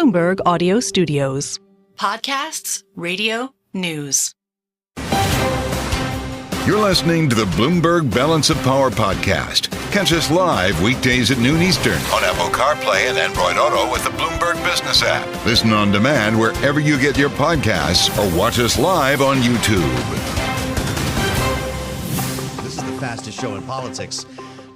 Bloomberg Audio Studios. Podcasts, radio, news. You're listening to the Bloomberg Balance of Power podcast. Catch us live weekdays at noon Eastern on Apple CarPlay and Android Auto with the Bloomberg Business app. Listen on demand wherever you get your podcasts or watch us live on YouTube. This is the fastest show in politics,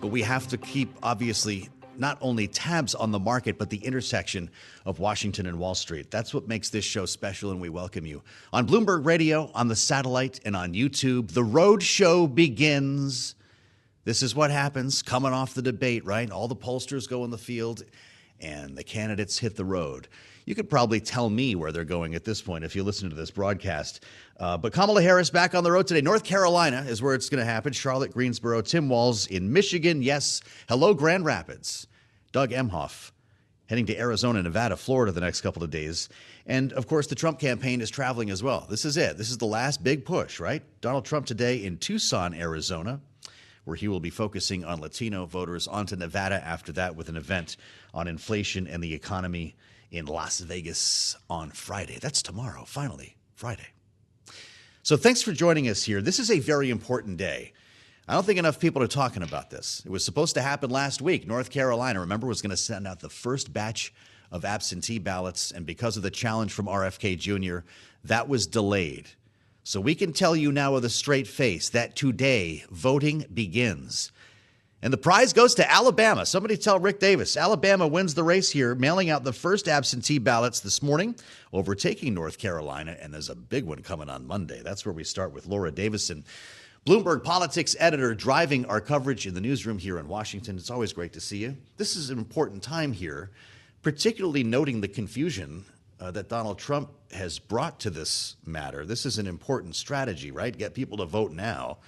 but we have to keep, obviously, not only tabs on the market, but the intersection of Washington and Wall Street. That's what makes this show special, and we welcome you. On Bloomberg Radio, on the satellite, and on YouTube, the road show begins. This is what happens coming off the debate, right? All the pollsters go in the field, and the candidates hit the road. You could probably tell me where they're going at this point if you listen to this broadcast. But Kamala Harris back on the road today. North Carolina is where it's going to happen. Charlotte, Greensboro, Tim Walz in Michigan. Yes, hello, Grand Rapids. Doug Emhoff heading to Arizona, Nevada, Florida the next couple of days. And, of course, the Trump campaign is traveling as well. This is it. This is the last big push, right? Donald Trump today in Tucson, Arizona, where he will be focusing on Latino voters. On to Nevada after that with an event on inflation and the economy in Las Vegas on Friday. That's tomorrow, finally, Friday. So thanks for joining us here. This is a very important day. I don't think enough people are talking about this. It was supposed to happen last week. North Carolina, remember, was going to send out the first batch of absentee ballots, and because of the challenge from RFK Jr., that was delayed. So we can tell you now with a straight face that today voting begins. And the prize goes to Alabama. Somebody tell Rick Davis. Alabama wins the race here, mailing out the first absentee ballots this morning, overtaking North Carolina. And there's a big one coming on Monday. That's where we start with Laura Davison, Bloomberg politics editor, driving our coverage in the newsroom here in Washington. It's always great to see you. This is an important time here, particularly noting the confusion that Donald Trump has brought to this matter. This is an important strategy, right? Get people to vote now,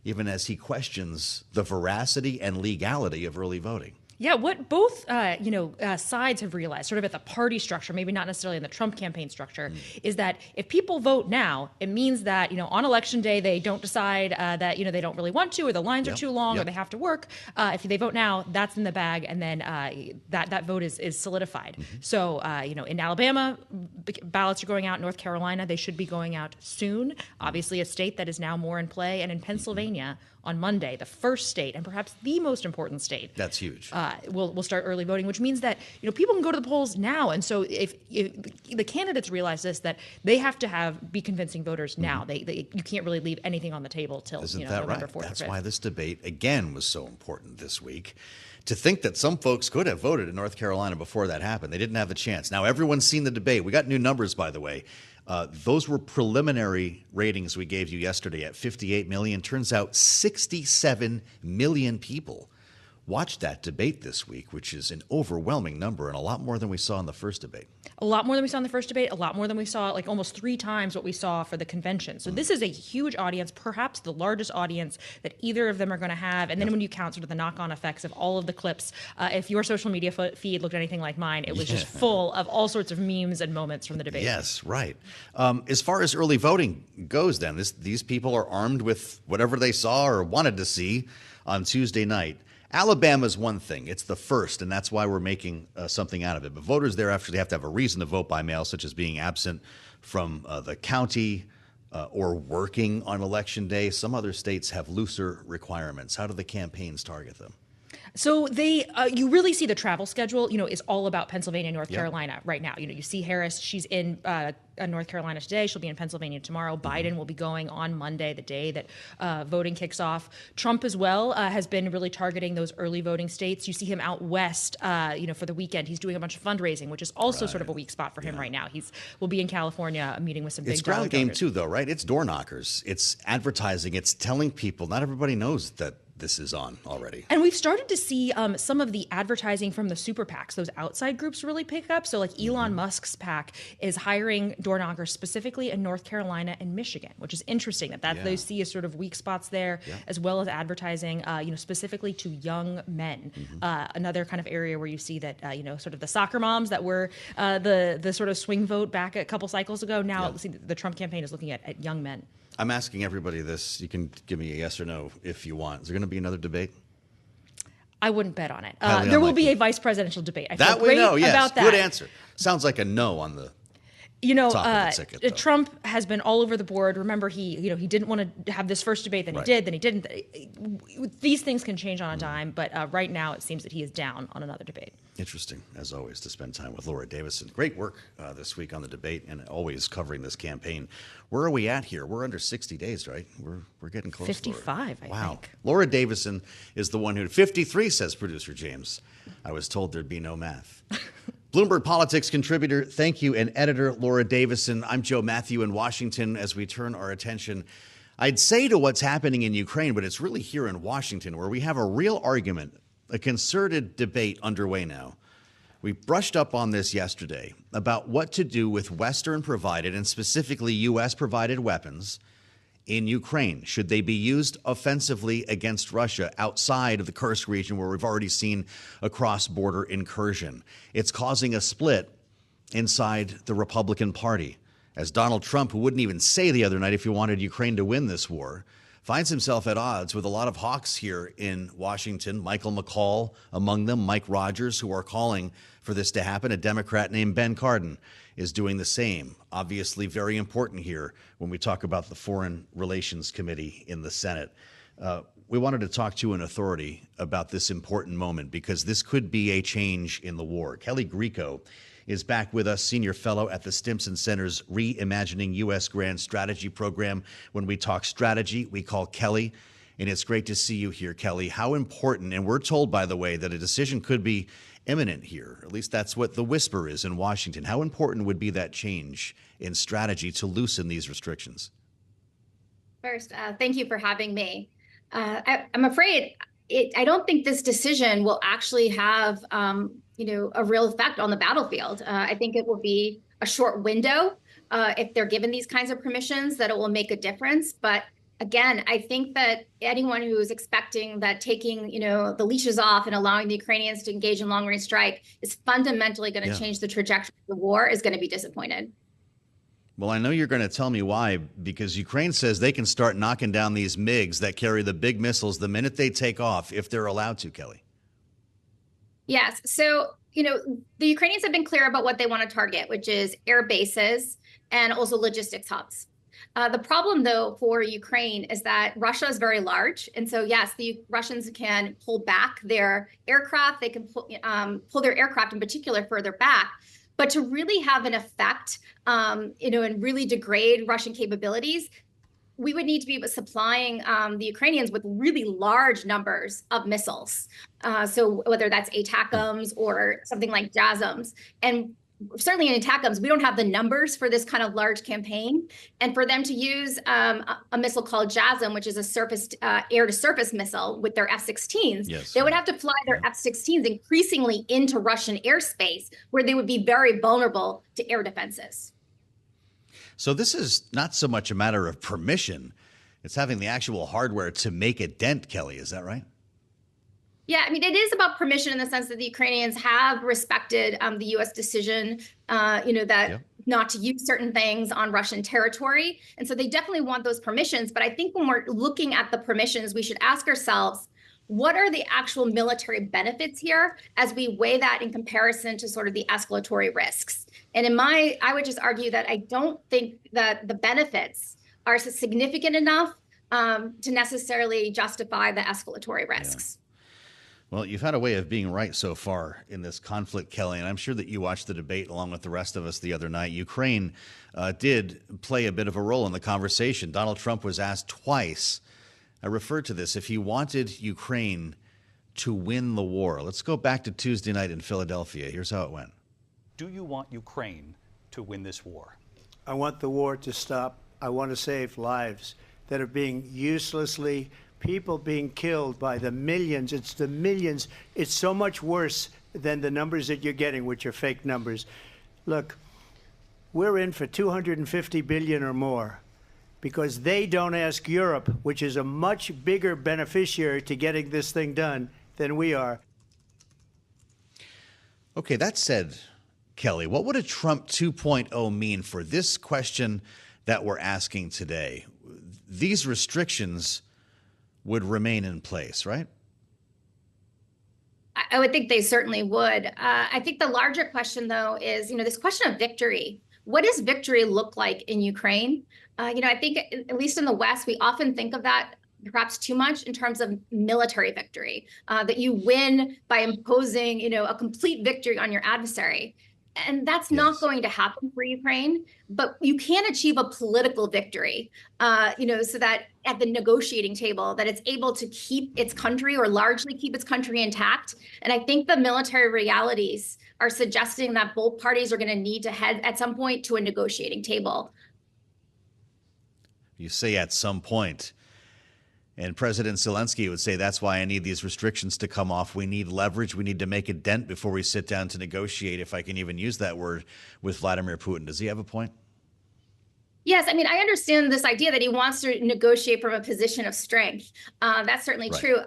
even as he questions the veracity and legality of early voting. Yeah, what both sides have realized, sort of at the party structure, maybe not necessarily in the Trump campaign structure, is that if people vote now, it means that on election day they don't decide that they don't really want to, or the lines are too long, or they have to work. If they vote now, that's in the bag, and then that vote is solidified. So in Alabama, ballots are going out. North Carolina, they should be going out soon. Obviously, a state that is now more in play, and in Pennsylvania on Monday, the first state and perhaps the most important state. That's huge. We'll start early voting, which means that people can go to the polls now. And so if the candidates realize this, that they have to be convincing voters now. You can't really leave anything on the table till November 4th. That's why this debate again was so important this week. To think that some folks could have voted in North Carolina before that happened. They didn't have a chance. Now everyone's seen the debate. We got new numbers, by the way. Those were preliminary ratings we gave you yesterday at 58 million. Turns out 67 million people watched that debate this week, which is an overwhelming number and a lot more than we saw in the first debate. A lot more than we saw in the first debate, a lot more than we saw, like almost 3 times what we saw for the convention. So this is a huge audience, perhaps the largest audience that either of them are going to have. And then when you count sort of the knock-on effects of all of the clips, if your social media feed looked anything like mine, it was just full of all sorts of memes and moments from the debate. Yes, right. As far as early voting goes then, these people are armed with whatever they saw or wanted to see on Tuesday night. Alabama's one thing. It's the first, and that's why we're making something out of it. But voters there actually have to have a reason to vote by mail, such as being absent from the county or working on Election Day. Some other states have looser requirements. How do the campaigns target them? So you really see the travel schedule, is all about Pennsylvania, North Carolina right now. You see Harris, she's in North Carolina today. She'll be in Pennsylvania tomorrow. Biden will be going on Monday, the day that voting kicks off. Trump as well has been really targeting those early voting states. You see him out west, for the weekend. He's doing a bunch of fundraising, which is also sort of a weak spot for him right now. Will be in California meeting with some big It's ground game too, though, right? It's door knockers. It's advertising. It's telling people. Not everybody knows that this is on already. And we've started to see some of the advertising from the super PACs, those outside groups, really pick up. So like Elon Musk's PAC is hiring door knockers specifically in North Carolina and Michigan, which is interesting that they see as sort of weak spots there, as well as advertising, specifically to young men. Another kind of area where you see that, sort of the soccer moms that were the sort of swing vote back a couple cycles ago. Now see, the Trump campaign is looking at young men. I'm asking everybody this. You can give me a yes or no if you want. Is there going to be another debate? I wouldn't bet on it. Highly there will unlikely. be a vice presidential debate. I That feel we great know, yes. about that. Good answer. Sounds like a no on the top of the ticket, though. Trump has been all over the board. Remember, he didn't want to have this first debate, then he did, then he didn't. These things can change on a dime, but right now it seems that he is down on another debate. Interesting, as always, to spend time with Laura Davison. Great work this week on the debate and always covering this campaign. Where are we at here? We're under 60 days, right? We're getting close. 55, Laura. I think. Laura Davison is the one who 53, says producer James. I was told there'd be no math. Bloomberg Politics contributor, thank you, and editor Laura Davison. I'm Joe Mathieu in Washington as we turn our attention, I'd say, to what's happening in Ukraine, but it's really here in Washington where we have a real argument, a concerted debate underway now. We brushed up on this yesterday about what to do with Western-provided and specifically U.S.-provided weapons in Ukraine. Should they be used offensively against Russia outside of the Kursk region where we've already seen a cross-border incursion? It's causing a split inside the Republican Party as Donald Trump, who wouldn't even say the other night if he wanted Ukraine to win this war, finds himself at odds with a lot of hawks here in Washington. Michael McCall among them, Mike Rogers, who are calling for this to happen. A Democrat named Ben Cardin is doing the same. Obviously very important here when we talk about the Foreign Relations Committee in the Senate. We wanted to talk to an authority about this important moment because this could be a change in the war. Kailey Grieco is back with us, senior fellow at the Stimson Center's Reimagining U.S. Grand Strategy program. When we talk strategy, we call Kailey, and it's great to see you here, Kailey. How important, and we're told, by the way, that a decision could be imminent here. At least that's what the whisper is in Washington. How important would be that change in strategy to loosen these restrictions? First, thank you for having me. I'm afraid I don't think this decision will actually have a real effect on the battlefield. I think it will be a short window if they're given these kinds of permissions, that it will make a difference. But again, I think that anyone who is expecting that taking, the leashes off and allowing the Ukrainians to engage in long-range strike is fundamentally going to change the trajectory of the war is going to be disappointed. Well, I know you're going to tell me why, because Ukraine says they can start knocking down these MiGs that carry the big missiles the minute they take off, if they're allowed to, Kailey. Yes. So, the Ukrainians have been clear about what they want to target, which is air bases and also logistics hubs. The problem, though, for Ukraine is that Russia is very large. And so, yes, the Russians can pull back their aircraft. They can pull their aircraft in particular further back. But to really have an effect, and really degrade Russian capabilities, we would need to be supplying the Ukrainians with really large numbers of missiles. So whether that's ATACMS or something like JASSMs. And certainly in ATACMS, we don't have the numbers for this kind of large campaign. And for them to use a missile called JASSM, which is a surface air-to-surface missile with their F-16s, they would have to fly their F-16s increasingly into Russian airspace, where they would be very vulnerable to air defenses. So this is not so much a matter of permission. It's having the actual hardware to make a dent, Kailey. Is that right? Yeah, I mean, it is about permission in the sense that the Ukrainians have respected the U.S. decision, not to use certain things on Russian territory. And so they definitely want those permissions. But I think when we're looking at the permissions, we should ask ourselves, what are the actual military benefits here as we weigh that in comparison to sort of the escalatory risks? And I would just argue that I don't think that the benefits are significant enough to necessarily justify the escalatory risks. Yeah. Well, you've had a way of being right so far in this conflict, Kailey, and I'm sure that you watched the debate along with the rest of us the other night. Ukraine did play a bit of a role in the conversation. Donald Trump was asked twice, I referred to this, if he wanted Ukraine to win the war. Let's go back to Tuesday night in Philadelphia. Here's how it went. Do you want Ukraine to win this war? I want the war to stop. I want to save lives that are being uselessly, people being killed by the millions. It's the millions. It's so much worse than the numbers that you're getting, which are fake numbers. Look, we're in for $250 billion or more because they don't ask Europe, which is a much bigger beneficiary to getting this thing done than we are. Okay, that said, Kailey, what would a Trump 2.0 mean for this question that we're asking today? These restrictions would remain in place, right? I would think they certainly would. I think the larger question, though, is, this question of victory. What does victory look like in Ukraine? I think, at least in the West, we often think of that perhaps too much in terms of military victory, that you win by imposing, a complete victory on your adversary. And that's not going to happen for Ukraine, but you can achieve a political victory, so that at the negotiating table, that it's able to keep its country or largely keep its country intact. And I think the military realities are suggesting that both parties are going to need to head at some point to a negotiating table. You say at some point. And President Zelensky would say, that's why I need these restrictions to come off. We need leverage. We need to make a dent before we sit down to negotiate, if I can even use that word, with Vladimir Putin. Does he have a point? Yes. I understand this idea that he wants to negotiate from a position of strength. That's certainly true.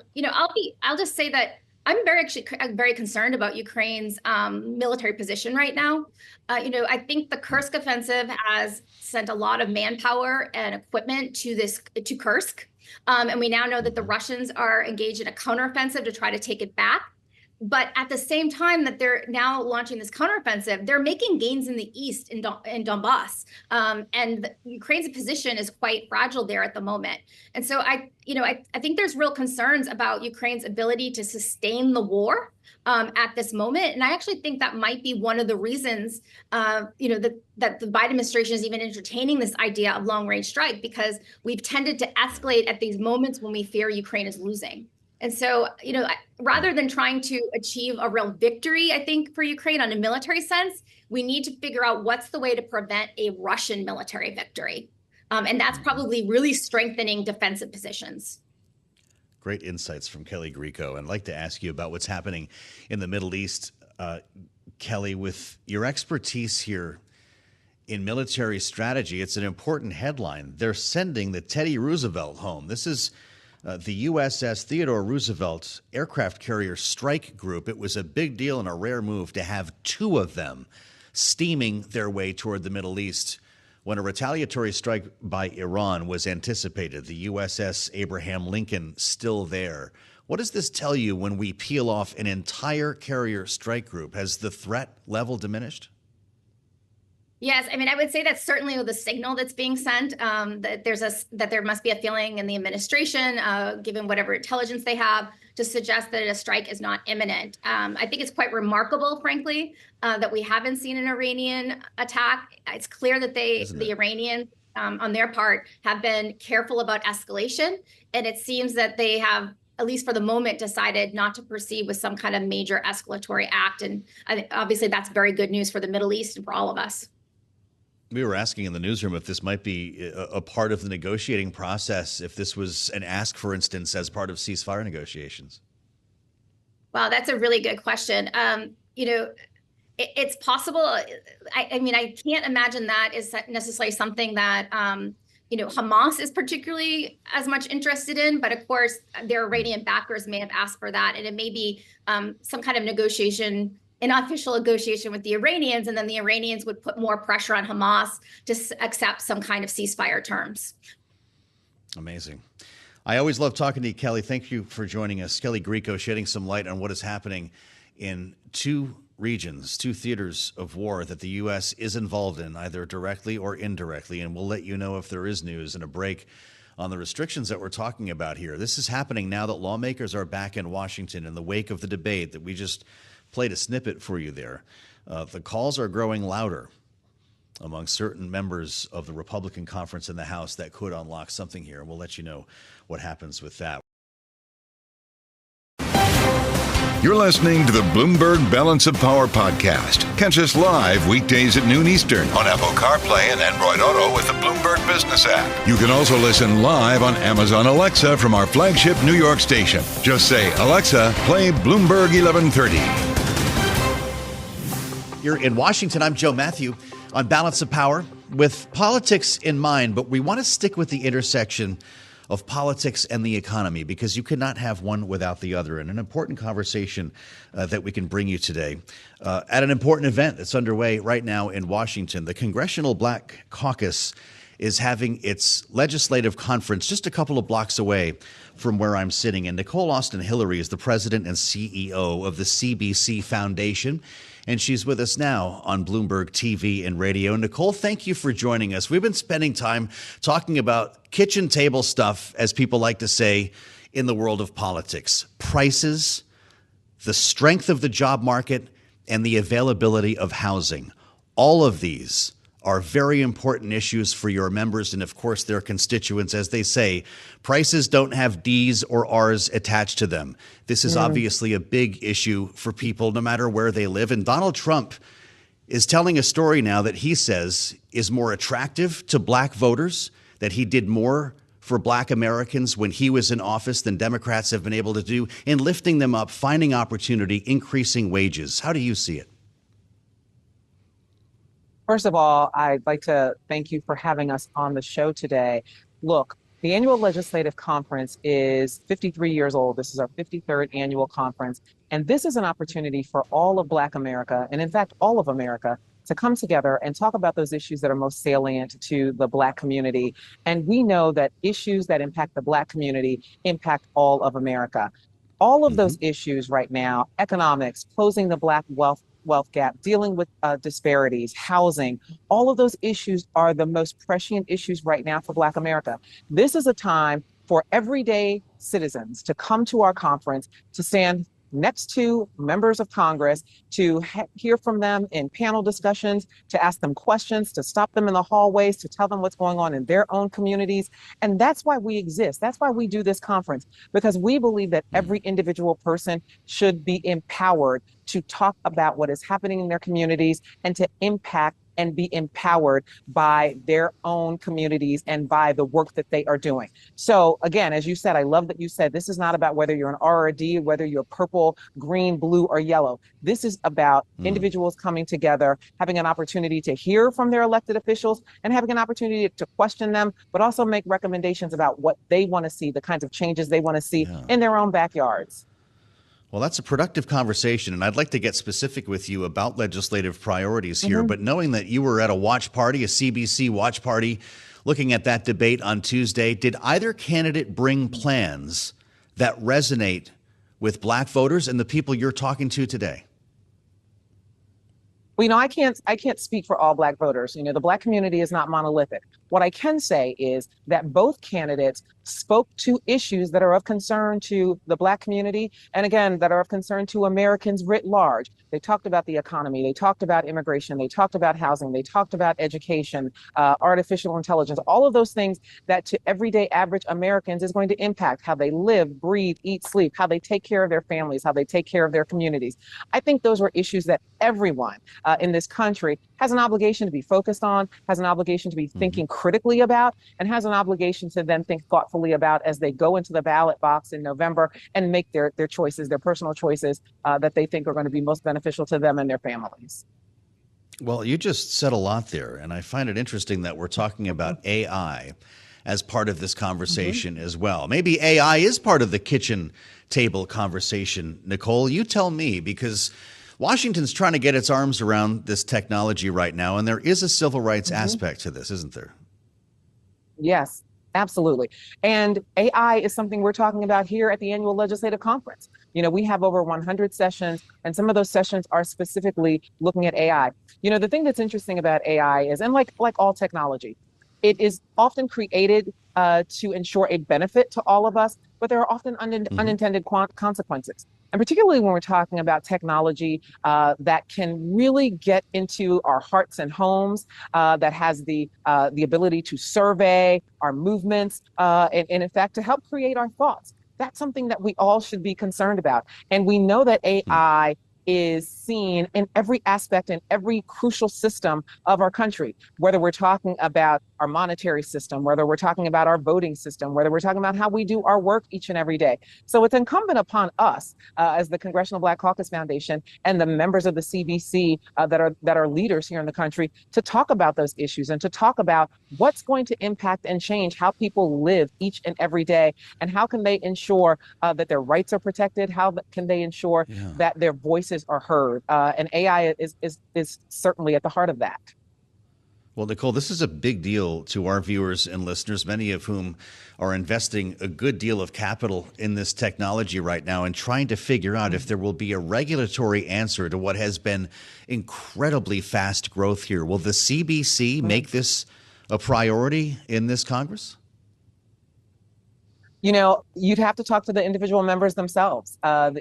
I'll just say that I'm very concerned about Ukraine's military position right now. I think the Kursk offensive has sent a lot of manpower and equipment to Kursk. And we now know that the Russians are engaged in a counteroffensive to try to take it back. But at the same time that they're now launching this counteroffensive, they're making gains in the east in Donbass. And Ukraine's position is quite fragile there at the moment. And so I think there's real concerns about Ukraine's ability to sustain the war at this moment. And I actually think that might be one of the reasons, that the Biden administration is even entertaining this idea of long-range strike, because we've tended to escalate at these moments when we fear Ukraine is losing. And so, rather than trying to achieve a real victory, I think, for Ukraine on a military sense, we need to figure out what's the way to prevent a Russian military victory. And that's probably really strengthening defensive positions. Great insights from Kailey Grieco. And I'd like to ask you about what's happening in the Middle East. Kailey, with your expertise here in military strategy, it's an important headline. They're sending the Teddy Roosevelt home. This is the USS Theodore Roosevelt aircraft carrier strike group. It was a big deal and a rare move to have two of them steaming their way toward the Middle East when a retaliatory strike by Iran was anticipated. The USS Abraham Lincoln still there. What does this tell you when we peel off an entire carrier strike group? Has the threat level diminished? Yes, I would say that's certainly the signal that's being sent, that there must be a feeling in the administration, given whatever intelligence they have, to suggest that a strike is not imminent. I think it's quite remarkable, frankly, that we haven't seen an Iranian attack. It's clear that the Iranians, on their part, have been careful about escalation, and it seems that they have, at least for the moment, decided not to proceed with some kind of major escalatory act. And I think obviously that's very good news for the Middle East and for all of us. We were asking in the newsroom if this might be a part of the negotiating process, if this was an ask, for instance, as part of ceasefire negotiations. Wow, that's a really good question. It's possible. I can't imagine that is necessarily something that, Hamas is particularly as much interested in. But of course, their Iranian backers may have asked for that. And it may be some kind of negotiation, an official negotiation with the Iranians, and then the Iranians would put more pressure on Hamas to accept some kind of ceasefire terms. Amazing. I always love talking to you, Kailey. Thank you for joining us. Kailey Grieco shedding some light on what is happening in two regions, two theaters of war that the U.S. is involved in, either directly or indirectly. And we'll let you know if there is news in a break on the restrictions that we're talking about here. This is happening now that lawmakers are back in Washington in the wake of the debate that we just played a snippet for you there. The calls are growing louder among certain members of the Republican conference in the House that could unlock something here. And we'll let you know what happens with that. You're listening to the Bloomberg Balance of Power podcast. Catch us live weekdays at noon Eastern on Apple CarPlay and Android Auto with the Bloomberg Business app. You can also listen live on Amazon Alexa from our flagship New York station. Just say, Alexa, play Bloomberg 1130. You're in Washington. I'm Joe Mathieu on Balance of Power with politics in mind, but we want to stick with the intersection of politics and the economy because you cannot have one without the other. And an important conversation that we can bring you today at an important event that's underway right now in Washington. The Congressional Black Caucus is having its legislative conference just a couple of blocks away from where I'm sitting. And Nicole Austin-Hillery is the president and CEO of the CBC Foundation. And she's with us now on Bloomberg TV and radio. Nicole, thank you for joining us. We've been spending time talking about kitchen table stuff, as people like to say, in the world of politics. Prices, the strength of the job market, and the availability of housing. All of these are very important issues for your members and, of course, their constituents. As they say, prices don't have D's or R's attached to them. This is obviously a big issue for people no matter where they live. And Donald Trump is telling a story now that he says is more attractive to black voters, that he did more for black Americans when he was in office than Democrats have been able to do in lifting them up, finding opportunity, increasing wages. How do you see it? First of all, I'd like to thank you for having us on the show today. Look, the annual legislative conference is 53 years old. This is our 53rd annual conference. And this is an opportunity for all of Black America, and in fact, all of America, to come together and talk about those issues that are most salient to the Black community. And we know that issues that impact the Black community impact all of America. All of those issues right now, economics, closing the Black wealth gap, dealing with disparities, housing, all of those issues are the most prescient issues right now for Black America. This is a time for everyday citizens to come to our conference, to stand next to members of Congress, to hear from them in panel discussions, to ask them questions, to stop them in the hallways, to tell them what's going on in their own communities. And that's why we exist. That's why we do this conference, because we believe that every individual person should be empowered to talk about what is happening in their communities and to impact and be empowered by their own communities and by the work that they are doing. So again, as you said, I love that you said this is not about whether you're an R or a D, whether you're purple, green, blue, or yellow. This is about individuals coming together, having an opportunity to hear from their elected officials and having an opportunity to question them, but also make recommendations about what they want to see, the kinds of changes they want to see in their own backyards. Well, that's a productive conversation, and I'd like to get specific with you about legislative priorities here. But knowing that you were at a watch party, a CBC watch party, looking at that debate on Tuesday, did either candidate bring plans that resonate with Black voters and the people you're talking to today? Well, you know, I can't speak for all Black voters. You know, the Black community is not monolithic. What I can say is that both candidates spoke to issues that are of concern to the Black community, and again, that are of concern to Americans writ large. They talked about the economy, they talked about immigration, they talked about housing, they talked about education, artificial intelligence, all of those things that to everyday average Americans is going to impact how they live, breathe, eat, sleep, how they take care of their families, how they take care of their communities. I think those were issues that everyone in this country has an obligation to be focused on, has an obligation to be thinking critically about, and has an obligation to then think thoughtfully about as they go into the ballot box in November and make their choices, their personal choices that they think are going to be most beneficial to them and their families. Well, you just said a lot there, and I find it interesting that we're talking about AI as part of this conversation as well. Maybe AI is part of the kitchen table conversation. Nicole, you tell me, because Washington's trying to get its arms around this technology right now, and there is a civil rights aspect to this, isn't there? Yes, absolutely. And AI is something we're talking about here at the annual legislative conference. You know, we have over 100 sessions, and some of those sessions are specifically looking at AI. You know, the thing that's interesting about AI is, and like all technology, it is often created to ensure a benefit to all of us, but there are often unintended consequences. And particularly when we're talking about technology that can really get into our hearts and homes, that has the ability to survey our movements, and in fact, to help create our thoughts. That's something that we all should be concerned about. And we know that AI is seen in every aspect and every crucial system of our country, whether we're talking about our monetary system, whether we're talking about our voting system, whether we're talking about how we do our work each and every day. So it's incumbent upon us as the Congressional Black Caucus Foundation and the members of the CBC that are leaders here in the country to talk about those issues and to talk about what's going to impact and change how people live each and every day, and how can they ensure that their rights are protected, how can they ensure that their voices are heard. And AI is certainly at the heart of that. Well, Nicole, this is a big deal to our viewers and listeners, many of whom are investing a good deal of capital in this technology right now and trying to figure out if there will be a regulatory answer to what has been incredibly fast growth here. Will the CBC make this a priority in this Congress? You know, you'd have to talk to the individual members themselves. The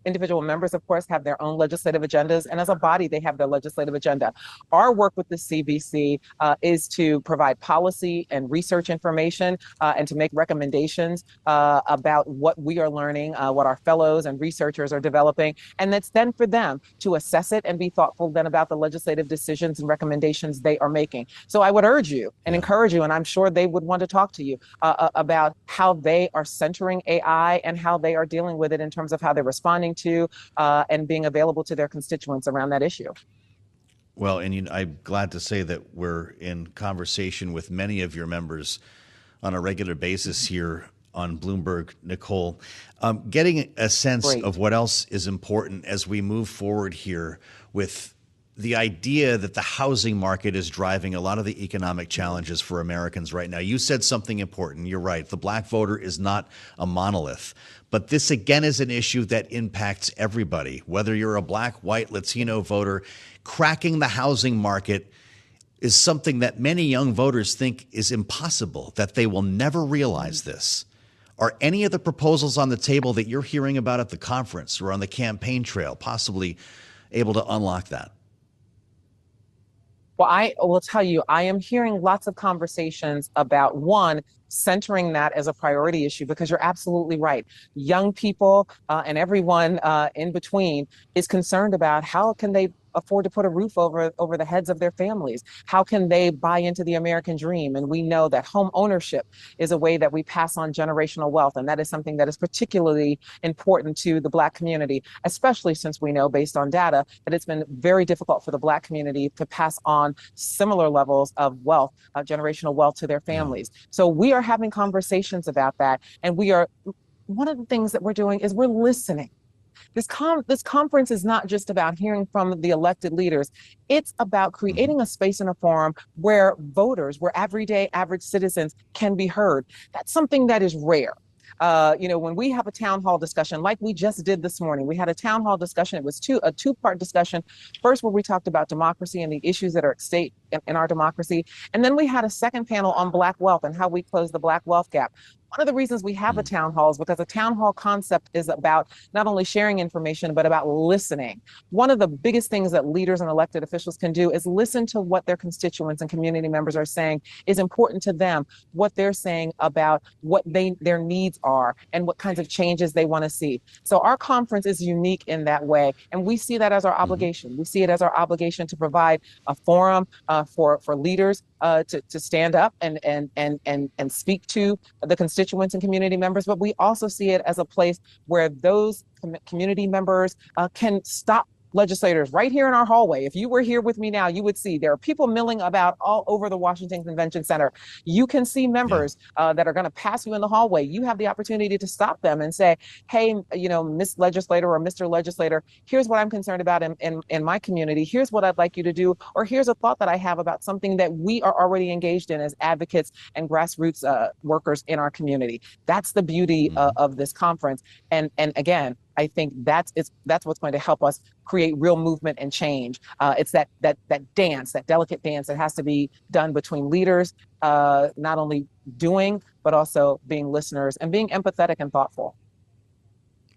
individual members, of course, have their own legislative agendas, and as a body, they have their legislative agenda. Our work with the CBC is to provide policy and research information and to make recommendations about what we are learning, what our fellows and researchers are developing, and that's then for them to assess it and be thoughtful then about the legislative decisions and recommendations they are making. So I would urge you and encourage you, and I'm sure they would want to talk to you about how they are centering AI and how they are dealing with it in terms of how they're responding to and being available to their constituents around that issue. Well, and I'm glad to say that we're in conversation with many of your members on a regular basis here on Bloomberg, Nicole. Getting a sense of what else is important as we move forward here with the idea that the housing market is driving a lot of the economic challenges for Americans right now. You said something important. You're right. The black voter is not a monolith. But this, again, is an issue that impacts everybody, whether you're a black, white, Latino voter. Cracking the housing market is something that many young voters think is impossible, that they will never realize this. Are any of the proposals on the table that you're hearing about at the conference or on the campaign trail possibly able to unlock that? Well, I will tell you, I am hearing lots of conversations about, one, centering that as a priority issue, because you're absolutely right. Young people and everyone in between is concerned about how can they afford to put a roof over the heads of their families? How can they buy into the American dream? And we know that home ownership is a way that we pass on generational wealth. And that is something that is particularly important to the Black community, especially since we know, based on data, that it's been very difficult for the Black community to pass on similar levels of wealth, generational wealth to their families. So we are having conversations about that. And one of the things that we're doing is we're listening. This conference is not just about hearing from the elected leaders. It's about creating a space and a forum where voters, where everyday average citizens can be heard. That's something that is rare. When we have a town hall discussion, like we just did this morning, we had a town hall discussion. It was a two-part discussion. First, where we talked about democracy and the issues that are at stake in our democracy. And then we had a second panel on Black wealth and how we close the Black wealth gap. One of the reasons we have a town hall is because a town hall concept is about not only sharing information, but about listening. One of the biggest things that leaders and elected officials can do is listen to what their constituents and community members are saying is important to them, what they're saying about what their needs are and what kinds of changes they want to see. So our conference is unique in that way. And we see that as our obligation. We see it as our obligation to provide a forum for leaders to stand up and speak to the constituents and community members, but we also see it as a place where those community members can stop legislators right here in our hallway. If you were here with me now, you would see there are people milling about all over the Washington Convention Center. You can see members that are going to pass you in the hallway. You have the opportunity to stop them and say, hey, Miss Legislator or Mr. Legislator, here's what I'm concerned about in my community. Here's what I'd like you to do. Or here's a thought that I have about something that we are already engaged in as advocates and grassroots workers in our community. That's the beauty of this conference. And again, I think that's what's going to help us create real movement and change. It's that dance, that delicate dance that has to be done between leaders, not only doing, but also being listeners and being empathetic and thoughtful.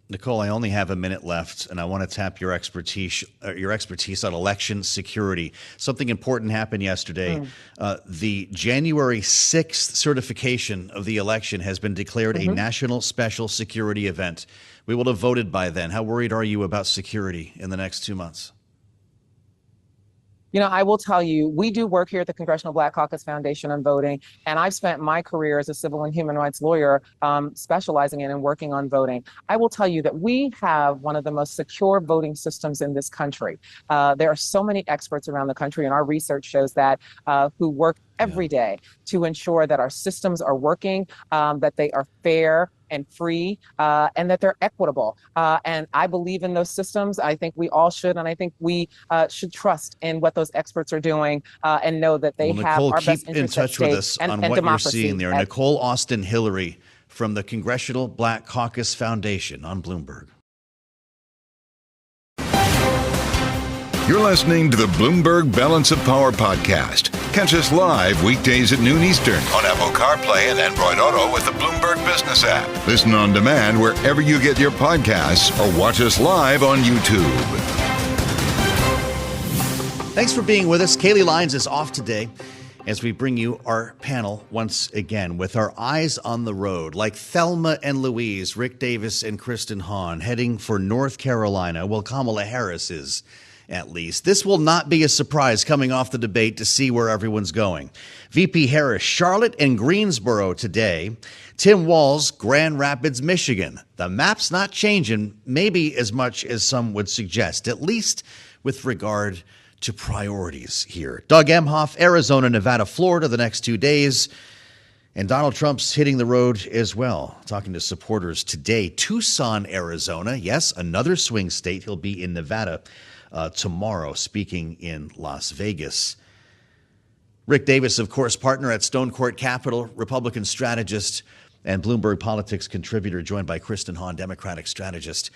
Nicole, I only have a minute left, and I want to tap your expertise on election security. Something important happened yesterday. The January 6th certification of the election has been declared a national special security event. We will have voted by then. How worried are you about security in the next 2 months? I will tell you, we do work here at the Congressional Black Caucus Foundation on voting, and I've spent my career as a civil and human rights lawyer specializing in and working on voting. I will tell you that we have one of the most secure voting systems in this country. There are so many experts around the country, and our research shows that, who work every day to ensure that our systems are working, that they are fair and free, and that they're equitable. And I believe in those systems. I think we all should, and I think we should trust in what those experts are doing and know that they have Nicole, our best keep in interests at touch with stake us and on what you're seeing there. democracy. Nicole Austin-Hillery from the Congressional Black Caucus Foundation on Bloomberg. You're listening to the Bloomberg Balance of Power podcast. Catch us live weekdays at noon Eastern on Apple CarPlay and Android Auto with the Bloomberg Business app. Listen on demand wherever you get your podcasts or watch us live on YouTube. Thanks for being with us. Kailey Leinz is off today as we bring you our panel once again with our eyes on the road. Like Thelma and Louise, Rick Davis and Kristen Hawn heading for North Carolina. Well, Kamala Harris is, at least. This will not be a surprise coming off the debate to see where everyone's going. VP Harris, Charlotte and Greensboro today. Tim Walz, Grand Rapids, Michigan. The map's not changing, maybe as much as some would suggest, at least with regard to priorities here. Doug Emhoff, Arizona, Nevada, Florida, the next 2 days. And Donald Trump's hitting the road as well, talking to supporters today. Tucson, Arizona. Yes, another swing state. He'll be in Nevada tomorrow, speaking in Las Vegas. Rick Davis, of course, partner at Stone Court Capital, Republican strategist and Bloomberg Politics contributor, joined by Kristen Hawn, Democratic strategist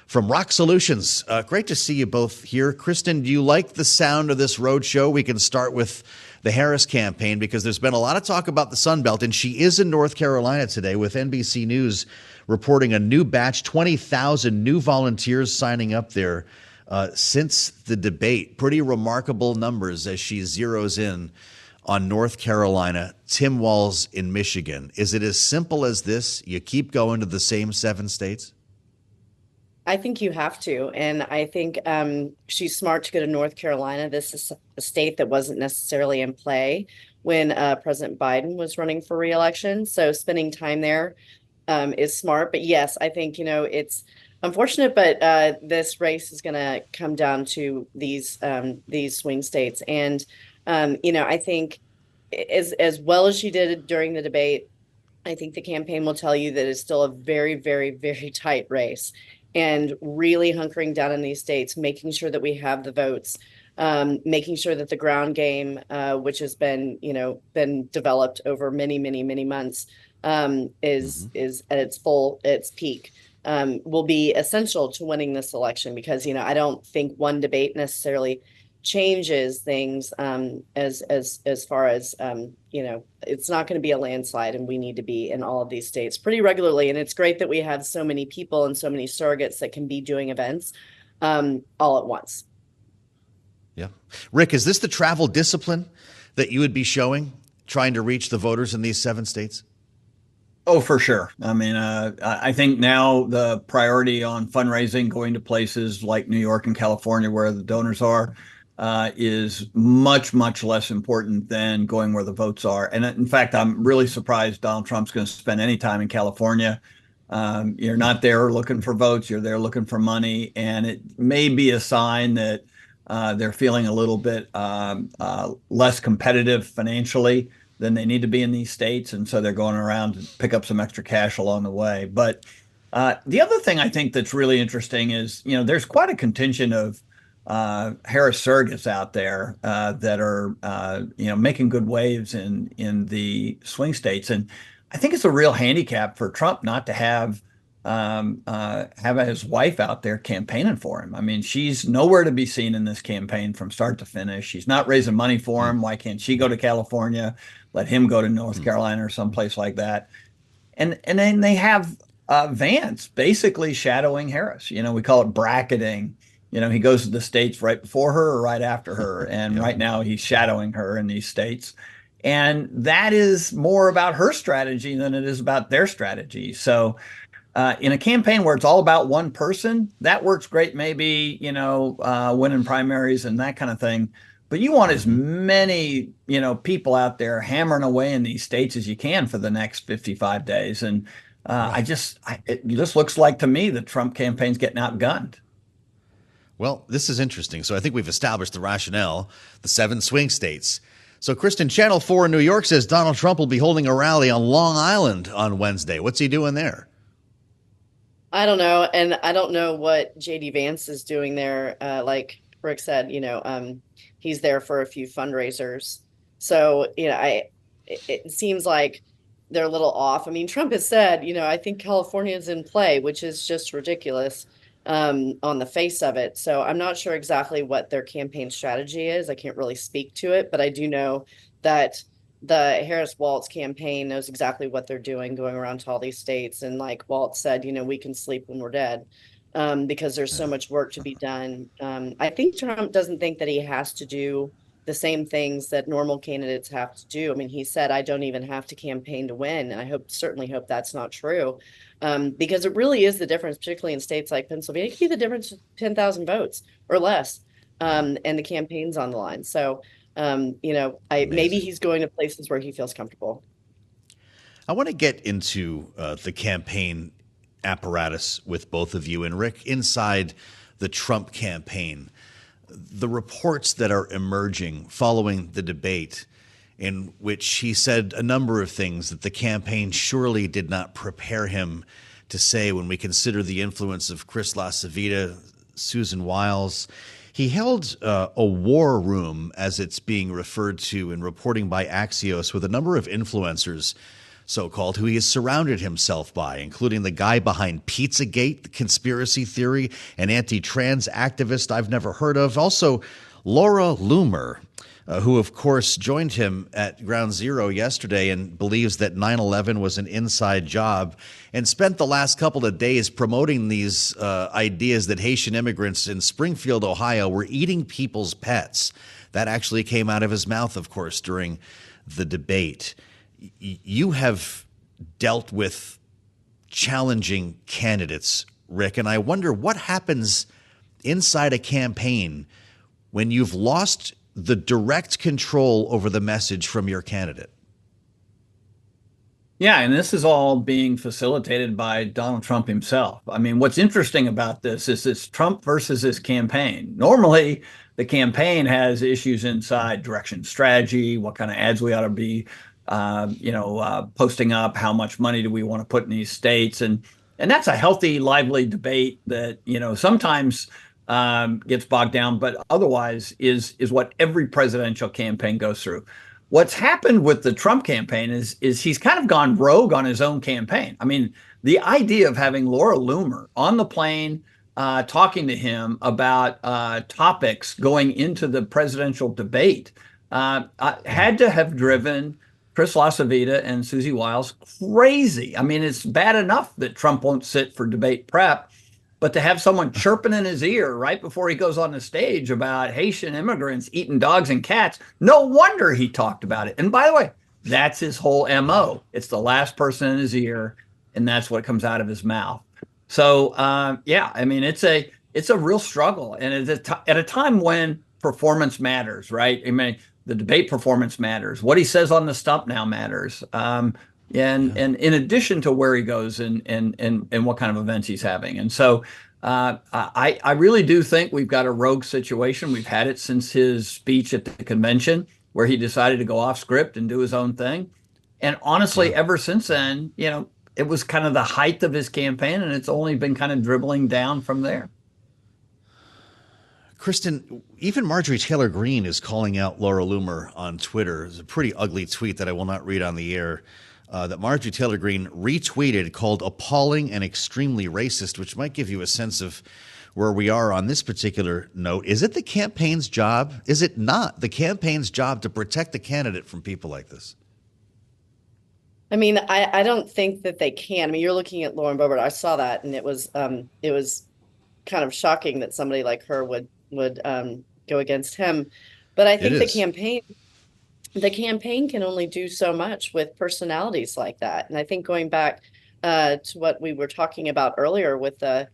from ROKK Solutions. Great to see you both here. Kristen, do you like the sound of this road show? We can start with the Harris campaign because there's been a lot of talk about the Sun Belt, and she is in North Carolina today with NBC News reporting a new batch, 20,000 new volunteers signing up there since the debate. Pretty remarkable numbers as she zeroes in on North Carolina. Tim Walz in Michigan. Is it as simple as this? You keep going to the same 7 states? I think you have to. And I think she's smart to go to North Carolina. This is a state that wasn't necessarily in play when President Biden was running for re-election. So spending time there is smart. But yes, I think, it's unfortunate, but this race is going to come down to these swing states. And, I think as well as she did during the debate, I think the campaign will tell you that it's still a very, very, very tight race, and really hunkering down in these states, making sure that we have the votes, making sure that the ground game, which has been developed over many, many, many months, is at its peak. Will be essential to winning this election because, I don't think one debate necessarily changes things as far as, it's not going to be a landslide, and we need to be in all of these states pretty regularly. And it's great that we have so many people and so many surrogates that can be doing events all at once. Yeah. Rick, is this the travel discipline that you would be showing, trying to reach the voters in these 7 states? Oh, for sure. I mean, I think now the priority on fundraising, going to places like New York and California where the donors are, is much, much less important than going where the votes are. And in fact, I'm really surprised Donald Trump's going to spend any time in California. You're not there looking for votes. You're there looking for money. And it may be a sign that they're feeling a little bit less competitive financially than they need to be in these states. And so they're going around to pick up some extra cash along the way. But the other thing I think that's really interesting is, there's quite a contingent of Harris surrogates out there that are, making good waves in the swing states. And I think it's a real handicap for Trump not to have his wife out there campaigning for him. I mean, she's nowhere to be seen in this campaign from start to finish. She's not raising money for him. Why can't she go to California, let him go to North Carolina or someplace like that? And then they have Vance basically shadowing Harris. We call it bracketing. He goes to the states right before her or right after her. And right now he's shadowing her in these states. And that is more about her strategy than it is about their strategy. So in a campaign where it's all about one person, that works great, maybe, winning primaries and that kind of thing. But you want as many, people out there hammering away in these states as you can for the next 55 days. And it just looks like to me the Trump campaign's getting outgunned. Well, this is interesting. So I think we've established the rationale, the 7 swing states. So, Kristen, Channel 4 in New York says Donald Trump will be holding a rally on Long Island on Wednesday. What's he doing there? I don't know. And I don't know what JD Vance is doing there. Like Rick said, he's there for a few fundraisers. So, it seems like they're a little off. I mean, Trump has said, I think California is in play, which is just ridiculous on the face of it. So I'm not sure exactly what their campaign strategy is. I can't really speak to it, but I do know that the Harris-Walz campaign knows exactly what they're doing, going around to all these states. And like Walz said, we can sleep when we're dead because there's so much work to be done. I think Trump doesn't think that he has to do the same things that normal candidates have to do. I mean, he said, I don't even have to campaign to win. And I certainly hope that's not true because it really is the difference, particularly in states like Pennsylvania. It could be the difference of 10,000 votes or less and the campaign's on the line. So, maybe he's going to places where he feels comfortable. I want to get into the campaign apparatus with both of you. And Rick, inside the Trump campaign, the reports that are emerging following the debate in which he said a number of things that the campaign surely did not prepare him to say when we consider the influence of Chris LaCivita, Susan Wiles. He held a war room, as it's being referred to in reporting by Axios, with a number of influencers, so-called, who he has surrounded himself by, including the guy behind Pizzagate, the conspiracy theory, an anti-trans activist I've never heard of. Also, Laura Loomer, who, of course, joined him at Ground Zero yesterday and believes that 9/11 was an inside job and spent the last couple of days promoting these ideas that Haitian immigrants in Springfield, Ohio, were eating people's pets. That actually came out of his mouth, of course, during the debate. You have dealt with challenging candidates, Rick, and I wonder what happens inside a campaign when you've lost the direct control over the message from your candidate. Yeah, and this is all being facilitated by Donald Trump himself. I mean, what's interesting about this is it's Trump versus his campaign. Normally, the campaign has issues inside direction, strategy, what kind of ads we ought to be posting up, how much money do we want to put in these states. And that's a healthy, lively debate that, sometimes gets bogged down, but otherwise is what every presidential campaign goes through. What's happened with the Trump campaign is he's kind of gone rogue on his own campaign. I mean, the idea of having Laura Loomer on the plane talking to him about topics going into the presidential debate had to have driven Chris LaCivita and Susie Wiles crazy. I mean, it's bad enough that Trump won't sit for debate prep, but to have someone chirping in his ear right before he goes on the stage about Haitian immigrants eating dogs and cats, no wonder he talked about it. And by the way, that's his whole MO. It's the last person in his ear, and that's what comes out of his mouth. So, I mean, it's a real struggle. And at a time when performance matters, right? I mean, the debate performance matters. What he says on the stump now matters. And in addition to where he goes and what kind of events he's having. And so I really do think we've got a rogue situation. We've had it since his speech at the convention where he decided to go off script and do his own thing. And honestly, ever since then, it was kind of the height of his campaign, and it's only been kind of dribbling down from there. Kristen, even Marjorie Taylor Greene is calling out Laura Loomer on Twitter. It's a pretty ugly tweet that I will not read on the air. That Marjorie Taylor Greene retweeted called appalling and extremely racist, which might give you a sense of where we are on this particular note. Is it the campaign's job? Is it not the campaign's job to protect the candidate from people like this? I mean, I don't think that they can. I mean, you're looking at Lauren Boebert. I saw that, and it was kind of shocking that somebody like her would go against him. But I think the campaign can only do so much with personalities like that. And I think going back to what we were talking about earlier with the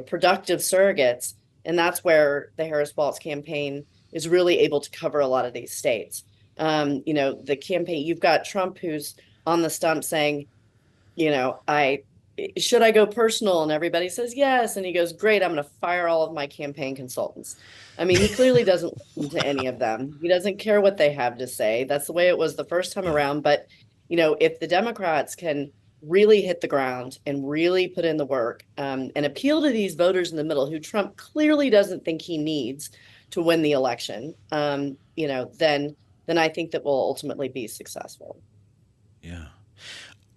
productive surrogates, and that's where the Harris-Walz campaign is really able to cover a lot of these states. The campaign, you've got Trump who's on the stump saying, should I go personal? And everybody says yes. And he goes, great, I'm going to fire all of my campaign consultants. I mean, he clearly doesn't listen to any of them. He doesn't care what they have to say. That's the way it was the first time around. But, if the Democrats can really hit the ground and really put in the work and appeal to these voters in the middle who Trump clearly doesn't think he needs to win the election, then I think that we'll ultimately be successful. Yeah.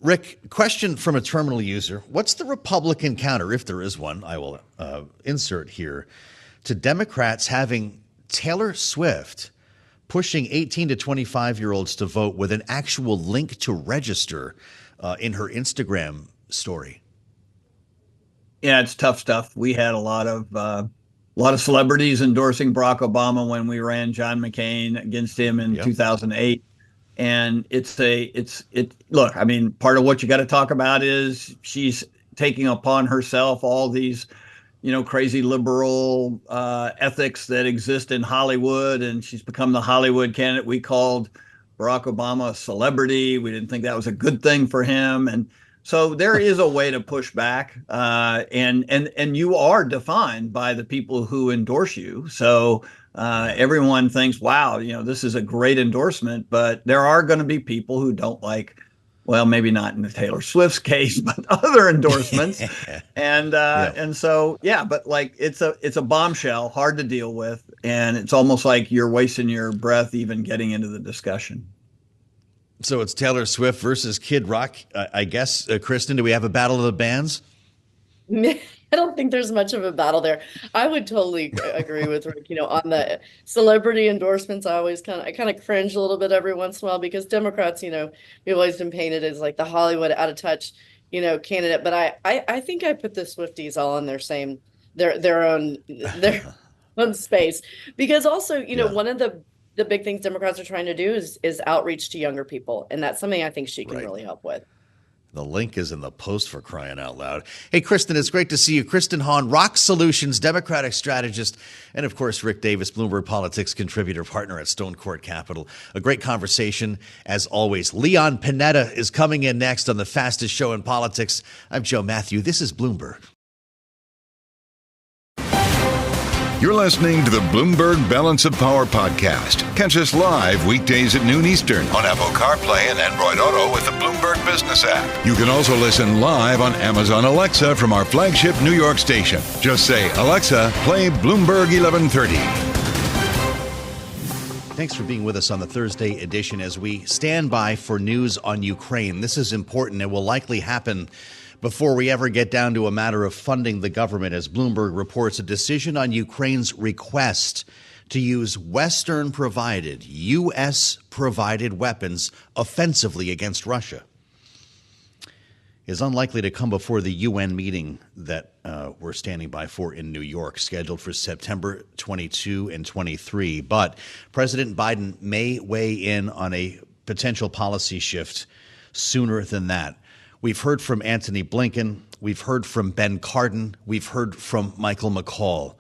Rick, question from a terminal user. What's the Republican counter, if there is one, I will insert here, to Democrats having Taylor Swift pushing 18 to 25-year-olds to vote with an actual link to register in her Instagram story? Yeah, it's tough stuff. We had a lot of celebrities endorsing Barack Obama when we ran John McCain against him in 2008. And look, I mean, part of what you got to talk about is she's taking upon herself all these, crazy liberal ethics that exist in Hollywood. And she's become the Hollywood candidate. We called Barack Obama a celebrity. We didn't think that was a good thing for him. And so there is a way to push back. And you are defined by the people who endorse you. So everyone thinks, wow, this is a great endorsement, but there are going to be people who don't like, well, maybe not in the Taylor Swift's case, but other endorsements. And so, but like, it's a bombshell, hard to deal with. And it's almost like you're wasting your breath even getting into the discussion. So it's Taylor Swift versus Kid Rock, I guess. Kristen, do we have a battle of the bands? I don't think there's much of a battle there. I would totally agree with Rick. On the celebrity endorsements, I kind of cringe a little bit every once in a while because Democrats, we've always been painted as like the Hollywood out of touch, candidate. But I think I put the Swifties all in their own space because also, one of the big things Democrats are trying to do is outreach to younger people, and that's something I think she can really help with. The link is in the post, for crying out loud. Hey, Kristen, it's great to see you. Kristen Hawn, ROKK Solutions, Democratic strategist, and of course, Rick Davis, Bloomberg Politics contributor, partner at Stone Court Capital. A great conversation, as always. Leon Panetta is coming in next on the fastest show in politics. I'm Joe Mathieu. This is Bloomberg. You're listening to the Bloomberg Balance of Power podcast. Catch us live weekdays at noon Eastern on Apple CarPlay and Android Auto with the Bloomberg Business app. You can also listen live on Amazon Alexa from our flagship New York station. Just say, Alexa, play Bloomberg 1130. Thanks for being with us on the Thursday edition as we stand by for news on Ukraine. This is important. It will likely happen before we ever get down to a matter of funding the government, as Bloomberg reports a decision on Ukraine's request to use Western-provided, U.S.-provided weapons offensively against Russia is unlikely to come before the UN meeting that we're standing by for in New York, scheduled for September 22 and 23. But President Biden may weigh in on a potential policy shift sooner than that. We've heard from Antony Blinken. We've heard from Ben Cardin. We've heard from Michael McCaul.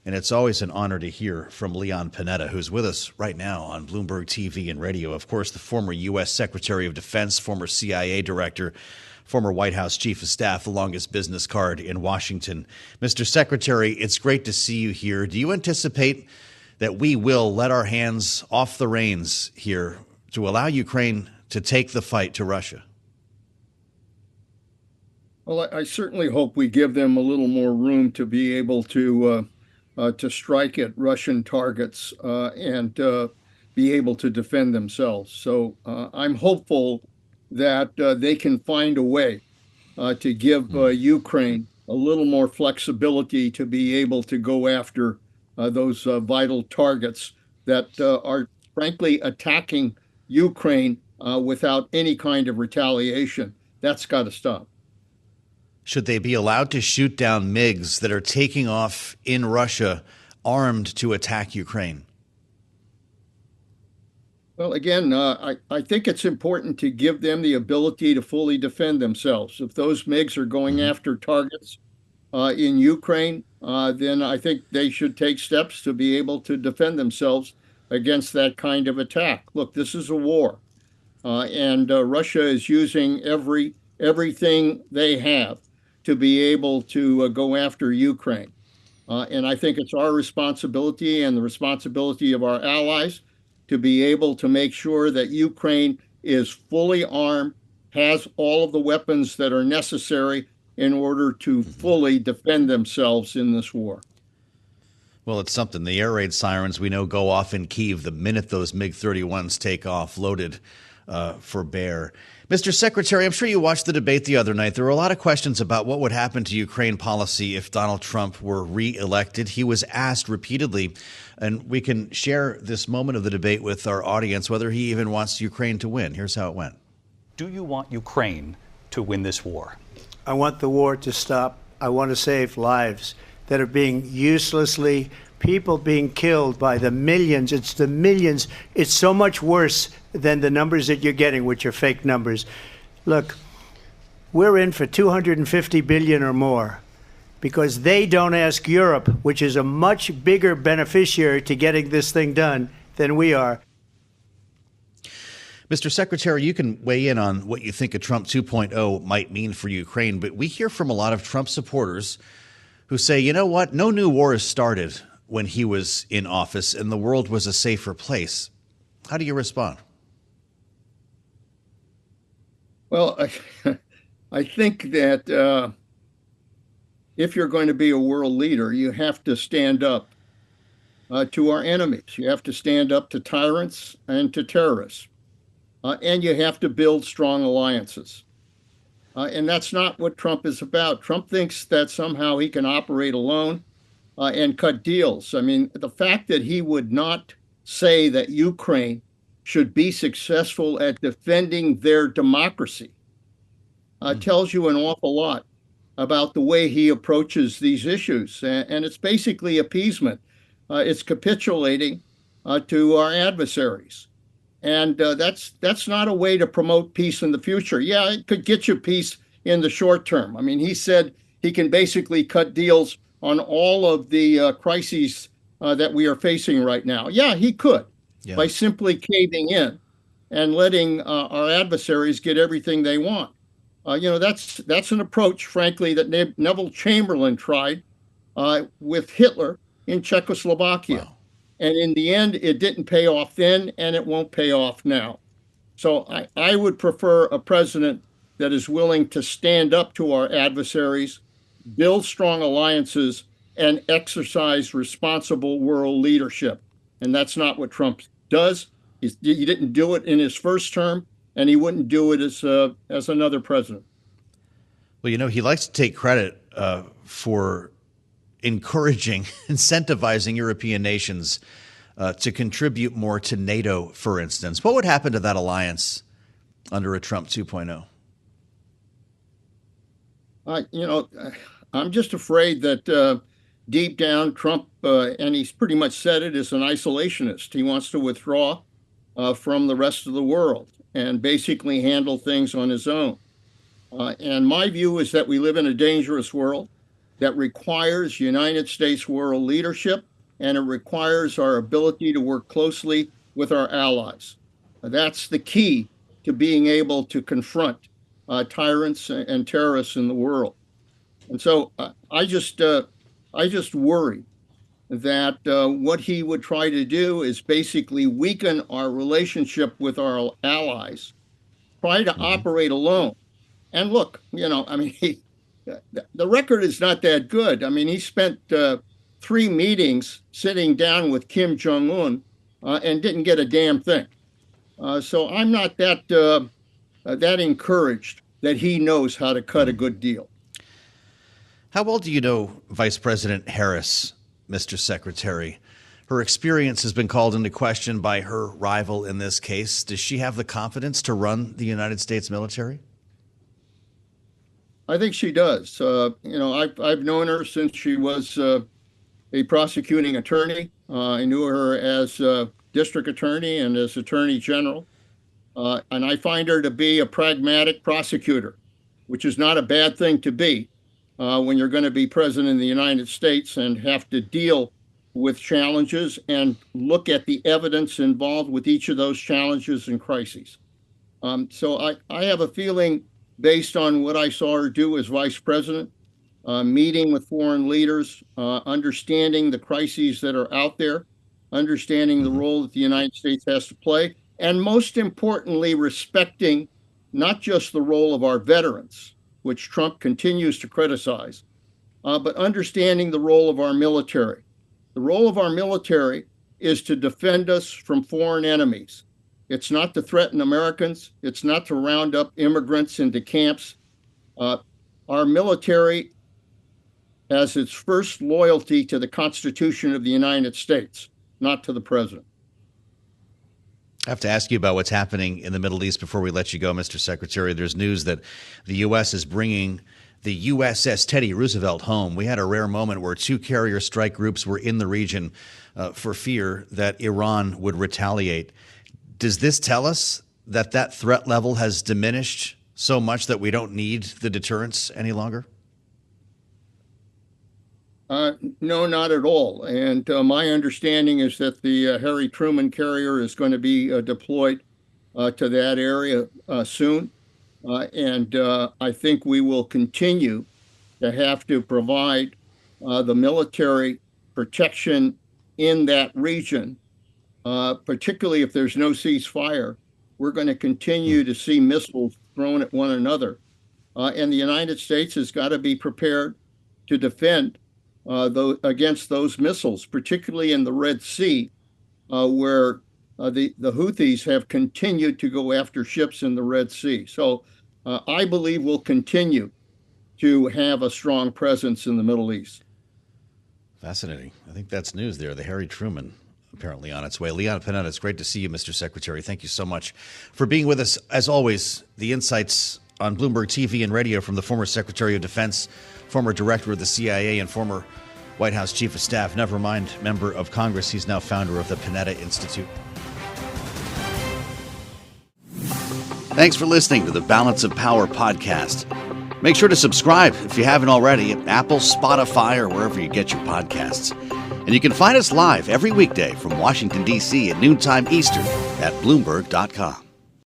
And it's always an honor to hear from Leon Panetta, who's with us right now on Bloomberg TV and radio. Of course, the former U.S. Secretary of Defense, former CIA director, former White House Chief of Staff, the longest business card in Washington. Mr. Secretary, it's great to see you here. Do you anticipate that we will let our hands off the reins here to allow Ukraine to take the fight to Russia? Well, I certainly hope we give them a little more room to be able to strike at Russian targets and be able to defend themselves. So I'm hopeful that they can find a way to give Ukraine a little more flexibility to be able to go after those vital targets that are frankly attacking Ukraine without any kind of retaliation. That's got to stop. Should they be allowed to shoot down MiGs that are taking off in Russia armed to attack Ukraine? Well, again, I think it's important to give them the ability to fully defend themselves. If those MiGs are going after targets in Ukraine, then I think they should take steps to be able to defend themselves against that kind of attack. Look, this is a war, and Russia is using every everything they have to be able to go after Ukraine. And I think it's our responsibility and the responsibility of our allies to be able to make sure that Ukraine is fully armed, has all of the weapons that are necessary in order to fully defend themselves in this war. Well, it's something. The air raid sirens we know go off in Kyiv the minute those MiG-31s take off, loaded for bear. Mr. Secretary, I'm sure you watched the debate the other night. There were a lot of questions about what would happen to Ukraine policy if Donald Trump were reelected. He was asked repeatedly, and we can share this moment of the debate with our audience, whether he even wants Ukraine to win. Here's how it went. Do you want Ukraine to win this war? I want the war to stop. I want to save lives that are being uselessly, people being killed by the millions. It's the millions. It's so much worse than the numbers that you're getting, which are fake numbers. Look, we're in for 250 billion or more because they don't ask Europe, which is a much bigger beneficiary to getting this thing done than we are. Mr. Secretary, you can weigh in on what you think a Trump 2.0 might mean for Ukraine, but we hear from a lot of Trump supporters who say, you know what, no new war has started when he was in office and the world was a safer place. How do you respond? Well, I think that if you're going to be a world leader, you have to stand up to our enemies. You have to stand up to tyrants and to terrorists. And you have to build strong alliances. And that's not what Trump is about. Trump thinks that somehow he can operate alone and cut deals. I mean, the fact that he would not say that Ukraine should be successful at defending their democracy tells you an awful lot about the way he approaches these issues. And it's basically appeasement. It's capitulating to our adversaries. And that's not a way to promote peace in the future. Yeah, it could get you peace in the short term. I mean, he said he can basically cut deals on all of the crises that we are facing right now. Yeah, he could by simply caving in and letting our adversaries get everything they want. That's an approach, frankly, that Neville Chamberlain tried with Hitler in Czechoslovakia. Wow. And in the end, it didn't pay off then, and it won't pay off now. So I would prefer a president that is willing to stand up to our adversaries, build strong alliances, and exercise responsible world leadership. And that's not what Trump does. He didn't do it in his first term, and he wouldn't do it as another president. Well, you know, he likes to take credit for encouraging, incentivizing European nations to contribute more to NATO, for instance. What would happen to that alliance under a Trump 2.0? I'm just afraid that deep down, Trump, and he's pretty much said it, is an isolationist. He wants to withdraw from the rest of the world and basically handle things on his own. And my view is that we live in a dangerous world that requires United States world leadership, and it requires our ability to work closely with our allies. That's the key to being able to confront tyrants and terrorists in the world. And so I just worry that what he would try to do is basically weaken our relationship with our allies, try to operate alone. And look, the record is not that good. I mean, he spent 3 meetings sitting down with Kim Jong-un and didn't get a damn thing. So I'm not that encouraged that he knows how to cut a good deal. How well do you know Vice President Harris, Mr. Secretary? Her experience has been called into question by her rival in this case. Does she have the confidence to run the United States military? I think she does. I've known her since she was a prosecuting attorney. I knew her as district attorney and as attorney general. And I find her to be a pragmatic prosecutor, which is not a bad thing to be when you're going to be president of the United States and have to deal with challenges and look at the evidence involved with each of those challenges and crises. So I have a feeling based on what I saw her do as vice president, meeting with foreign leaders, understanding the crises that are out there, understanding the role that the United States has to play, and most importantly, respecting not just the role of our veterans, which Trump continues to criticize, but understanding the role of our military. The role of our military is to defend us from foreign enemies. It's not to threaten Americans. It's not to round up immigrants into camps. Our military has its first loyalty to the Constitution of the United States, not to the president. I have to ask you about what's happening in the Middle East before we let you go, Mr. Secretary. There's news that the U.S. is bringing the USS Teddy Roosevelt home. We had a rare moment where 2 carrier strike groups were in the region for fear that Iran would retaliate. Does this tell us that that threat level has diminished so much that we don't need the deterrence any longer? No, not at all. And my understanding is that the Harry Truman carrier is going to be deployed to that area soon. And I think we will continue to have to provide the military protection in that region, particularly if there's no ceasefire. We're going to continue to see missiles thrown at one another. And the United States has got to be prepared to defend against those missiles, particularly in the Red Sea, where the Houthis have continued to go after ships in the Red Sea. So I believe we'll continue to have a strong presence in the Middle East. Fascinating. I think that's news there. The Harry Truman apparently on its way. Leon Panetta, it's great to see you, Mr. Secretary. Thank you so much for being with us. As always, the insights on Bloomberg TV and radio from the former Secretary of Defense, former director of the CIA, and former White House Chief of Staff, never mind member of Congress. He's now founder of the Panetta Institute. Thanks for listening to the Balance of Power podcast. Make sure to subscribe if you haven't already at Apple, Spotify, or wherever you get your podcasts. And you can find us live every weekday from Washington, D.C. at noontime Eastern at Bloomberg.com.